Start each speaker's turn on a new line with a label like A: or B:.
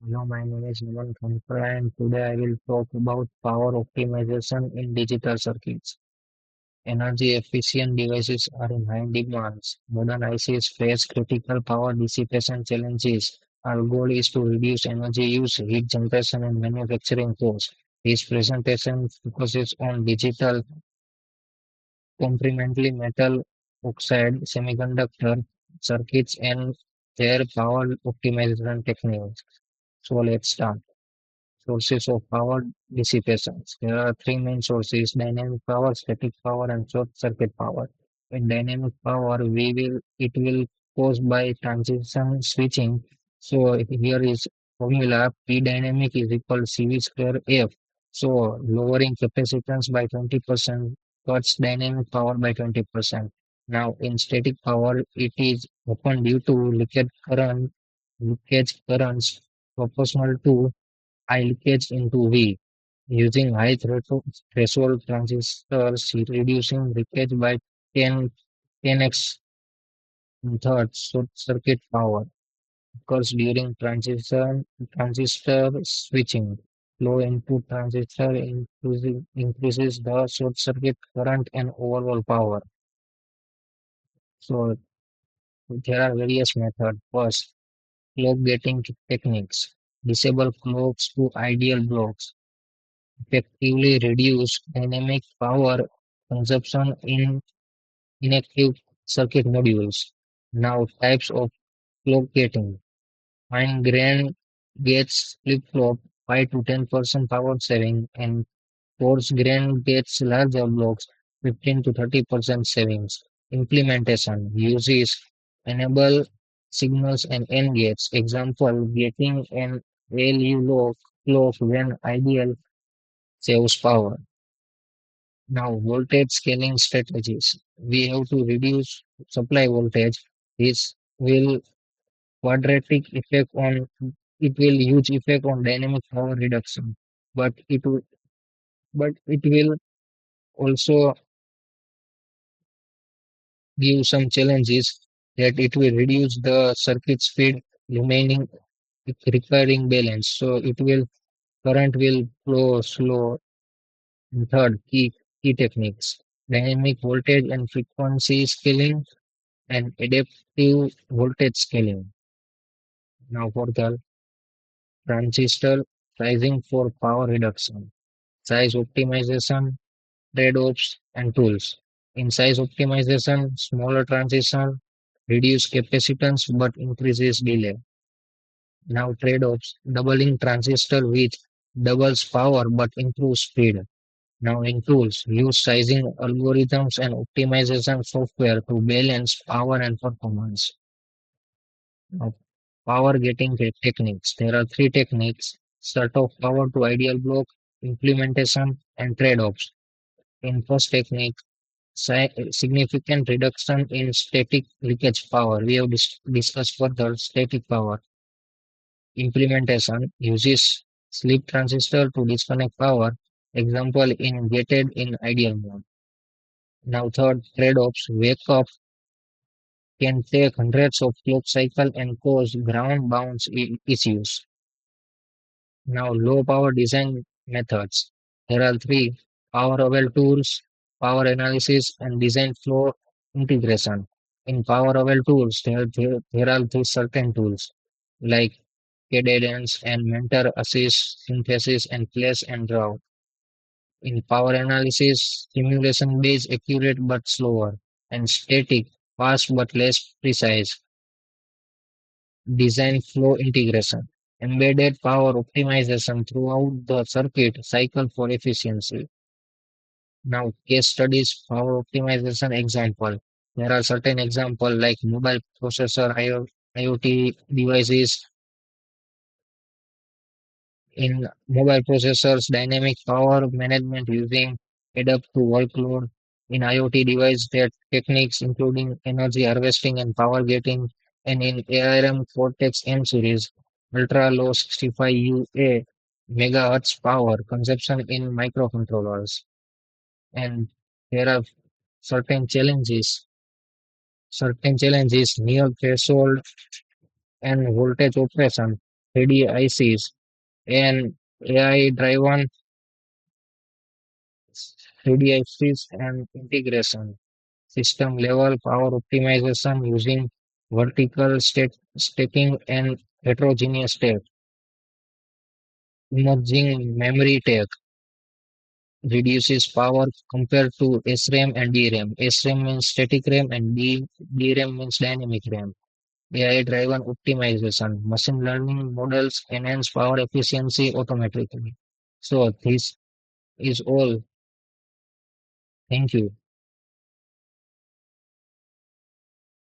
A: Hello, my name is Naman Kankra, and today I will talk about power optimization in digital circuits. Energy efficient devices are in high demand. Modern ICs face critical power dissipation challenges. Our goal is to reduce energy use, heat generation, and manufacturing costs. This presentation focuses on digital complementary metal oxide semiconductor circuits and their power optimization techniques. So let's start. Sources of power dissipation. There are three main sources: dynamic power, static power, and short circuit power. In dynamic power, it will caused by transition switching. So here is formula: P dynamic is equal CV square F. So lowering capacitance by 20% cuts dynamic power by 20%. Now in static power, it is open due to leakage currents proportional to I leakage into V. Using high threshold transistors, reducing leakage by 10, 10x in third circuit power occurs during transistor switching. Low input transistor increases the short circuit current and overall power. So there are various methods. First, clock gating techniques. Disable clocks to ideal blocks effectively reduce dynamic power consumption in inactive circuit modules. Now, types of clock gating. Fine-grained gates flip-flop 5 to 10% power saving, and coarse-grained gates larger blocks 15 to 30% savings. Implementation uses enable signals and N gates. Example, getting an ALU clock when ideal saves power. Now, voltage scaling strategies. We have to reduce supply voltage. This will quadratic effect on it will huge effect on dynamic power reduction, but it will also give some challenges that it will reduce the circuit speed remaining requiring balance. So it will current will flow slow. And third, key techniques. Dynamic voltage and frequency scaling and adaptive voltage scaling. Now for the transistor sizing for power reduction, size optimization, trade-offs, and tools. In size optimization, smaller transistor reduce capacitance but increases delay. Now trade-offs, doubling transistor with doubles power but improves speed. Now in tools, use sizing algorithms and optimization software to balance power and performance. Now, power getting techniques. There are three techniques: set of power to ideal block, implementation, and trade-offs. In first technique, significant reduction in static leakage power. We have discussed further static power. Implementation uses sleep transistor to disconnect power. Example in gated in ideal mode. Now third, trade-offs. Wake up can take hundreds of clock cycle and cause ground bounce issues. Now, low power design methods. There are three: power level tools, power analysis, and design flow integration. In power level tools, there are three certain tools like cadence and mentor assist, synthesis, and place and draw. In power analysis, simulation based accurate but slower, and static, fast but less precise. Design flow integration, embedded power optimization throughout the circuit cycle for efficiency. Now, case studies, power optimization example. There are certain examples like mobile processor, IoT devices. In mobile processors, dynamic power management using adapt to workload. In IoT device, there techniques including energy harvesting and power getting. And in ARM Cortex M series, ultra low 65 UA megahertz power consumption in microcontrollers. And there are certain challenges, near threshold and voltage operation. ADICs, and AI-driven ADICs and integration, system level power optimization using vertical stacking and heterogeneous stack, emerging memory tech reduces power compared to SRAM and DRAM. SRAM means static RAM and DRAM means dynamic RAM. AI-driven optimization, machine learning models enhance power efficiency automatically. So this is all. Thank you.